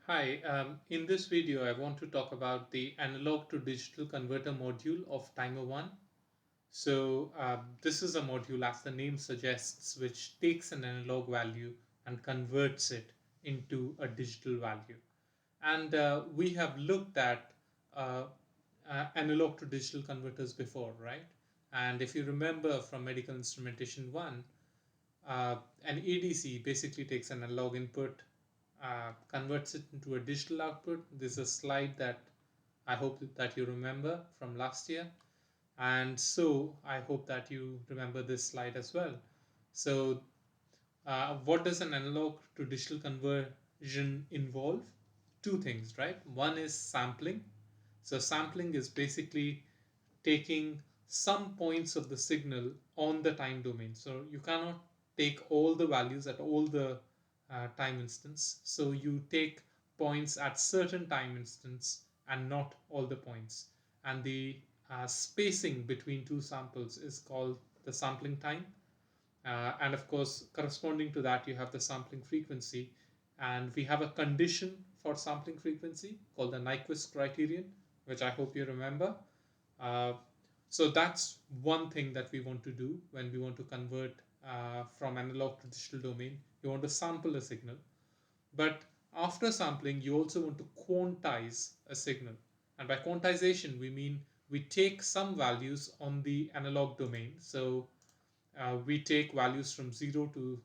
Hi, in this video, I want to talk about the analog to digital converter module of Timer 1. This is a module, as the name suggests, which takes an analog value and converts it into a digital value. And we have looked at uh, analog to digital converters before, right? And if you remember from Medical Instrumentation 1, an ADC basically takes an analog input, converts it into a digital output. This is a slide that I hope that you remember from last year. And so I hope that you remember this slide as well. So what does an analog to digital conversion involve? Two things, right? One is sampling. So sampling is basically taking some points of the signal on the time domain. So you cannot take all the values at all the time instance. So you take points at certain time instance and not all the points. And the spacing between two samples is called the sampling time. And of course, corresponding to that, you have the sampling frequency. And we have a condition for sampling frequency called the Nyquist criterion, which I hope you remember. Uh, so that's one thing that we want to do when we want to convert from analog to digital domain. You want to sample a signal, but after sampling, you also want to quantize a signal. And by quantization, we mean we take some values on the analog domain. So we take values from 0 to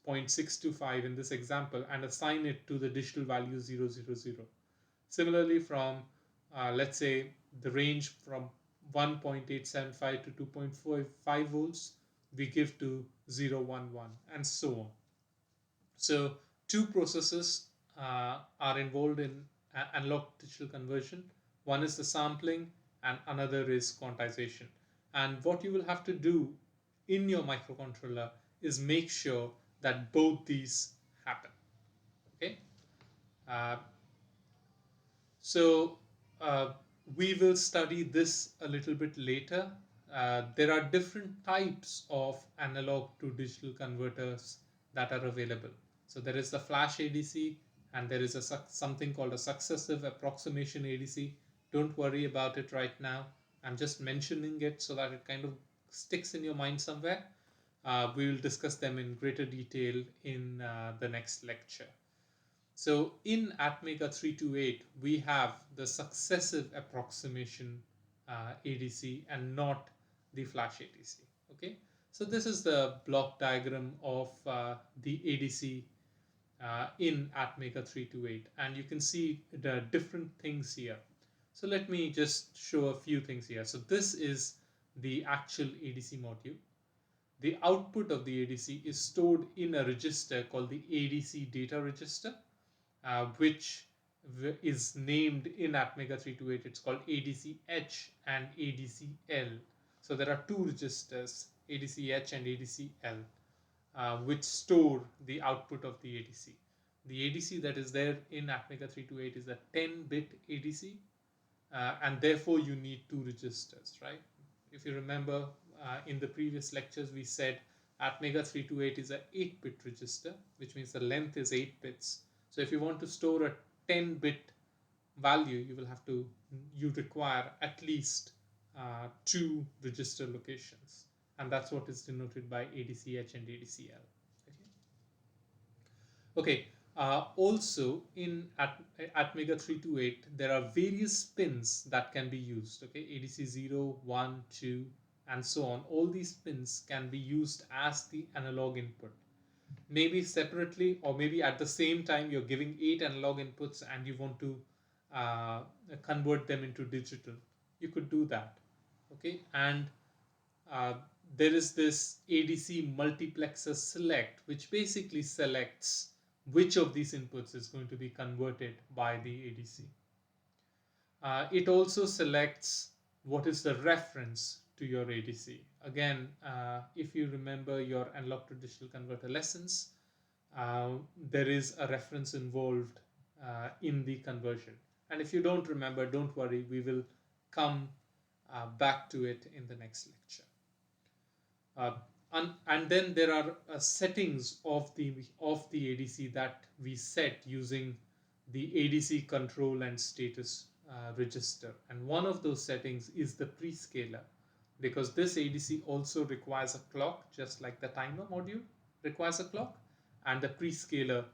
0.625 in this example and assign it to the digital value 000. Similarly, from let's say the range from 1.875 to 2.45 volts, we give to 011 and so on. So two processes are involved in analog digital conversion. One is the sampling and another is quantization. And what you will have to do in your microcontroller is make sure that both these happen. Okay. Uh, so uh, we will study this a little bit later. There are different types of analog to digital converters that are available. So there is the flash ADC and there is something called a successive approximation ADC. Don't worry about it right now. I'm just mentioning it so that it kind of sticks in your mind somewhere. We will discuss them in greater detail in the next lecture. So in ATmega 328, we have the successive approximation ADC and not the flash ADC. Okay, so this is the block diagram of the ADC in ATmega 328, and you can see the different things here. So let me just show a few things here. So this is the actual ADC module. The output of the ADC is stored in a register called the ADC data register, which is named in ATmega 328. It's called ADC-H and ADC-L. So there are two registers, ADC-H and ADC-L, which store the output of the ADC. The ADC that is there in ATmega 328 is a 10-bit ADC, and therefore you need two registers, right? If you remember, in the previous lectures, we said ATmega 328 is a 8-bit register, which means the length is 8 bits. So if you want to store a 10-bit value, you require at least two register locations, and that's what is denoted by ADC-H and ADC-L. Okay. Okay. Also, in ATmega 328, there are various pins that can be used. Okay, ADC 0, 1, 2, and so on. All these pins can be used as the analog input. Maybe separately, or maybe at the same time, you're giving 8 analog inputs and you want to uh, convert them into digital. You could do that. Okay, and there is this ADC multiplexer select, which basically selects which of these inputs is going to be converted by the ADC. It also selects what is the reference to your ADC. Again, if you remember your analog to digital converter lessons, there is a reference involved in the conversion. And if you don't remember, don't worry, we will come back to it in the next lecture. Uh, and then there are settings of the ADC that we set using the ADC control and status register. And one of those settings is the prescaler, because this ADC also requires a clock, just like the timer module requires a clock. And the prescaler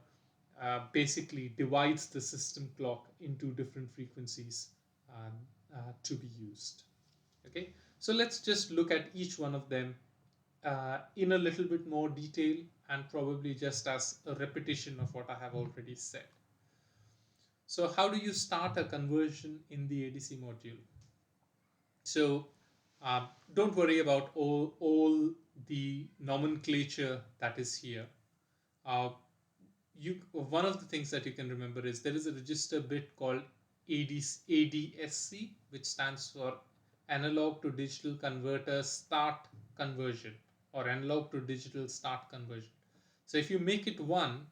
basically divides the system clock into different frequencies to be used. Okay, so let's just look at each one of them in a little bit more detail, and probably just as a repetition of what I have already said. So how do you start a conversion in the ADC module? So don't worry about all the nomenclature that is here. Uh, one of the things that you can remember is there is a register bit called ADSC, which stands for Analog to Digital Converter Start Conversion, or Analog to Digital Start Conversion. So if you make it 1,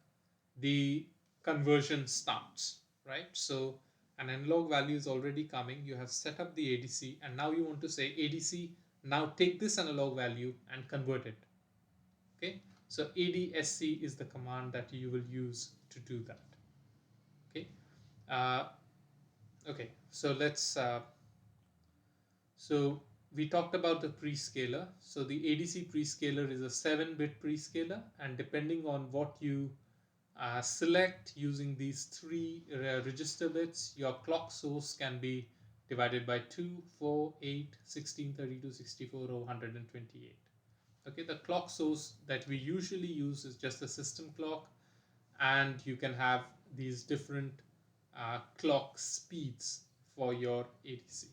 the conversion starts, right? So an analog value is already coming. You have set up the ADC, and now you want to say, ADC, now take this analog value and convert it. Okay, so ADSC is the command that you will use to do that. Okay, okay. So let's. So we talked about the prescaler. So the ADC prescaler is a 7-bit prescaler, and depending on what you select using these 3 register bits, your clock source can be divided by 2, 4, 8, 16, 32, 64, or 128. Okay, the clock source that we usually use is just the system clock, and you can have these different clock speeds for your ADC.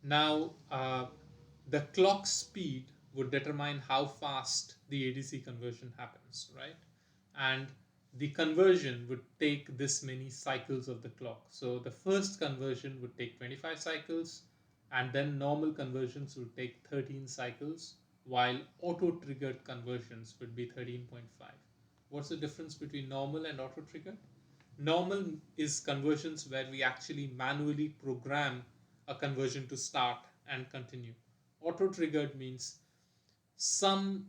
Now, the clock speed would determine how fast the ADC conversion happens, right? And the conversion would take this many cycles of the clock. So the first conversion would take 25 cycles, and then normal conversions would take 13 cycles, while auto-triggered conversions would be 13.5. What's the difference between normal and auto-triggered? Normal is conversions where we actually manually program a conversion to start and continue. Auto-triggered means some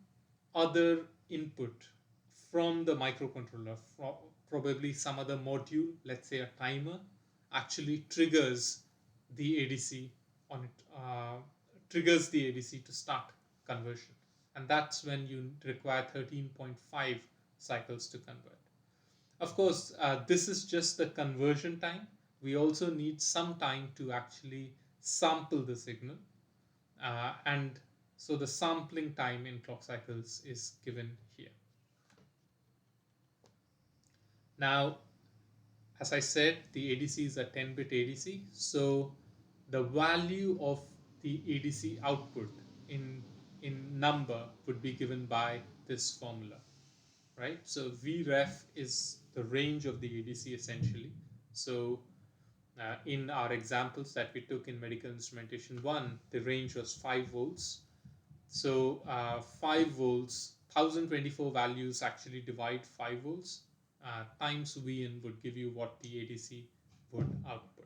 other input from the microcontroller, probably some other module, let's say a timer, actually triggers the ADC on it, triggers the ADC to start conversion. And that's when you require 13.5 cycles to convert. Of course, this is just the conversion time. We also need some time to actually sample the signal. And so the sampling time in clock cycles is given here. Now, as I said, the ADC is a 10-bit ADC. So the value of the ADC output in number would be given by this formula, right? So Vref is the range of the ADC essentially. So in our examples that we took in Medical Instrumentation 1, the range was 5 volts. So 5 volts, 1024 values actually divide 5 volts times Vn would give you what the ADC would output.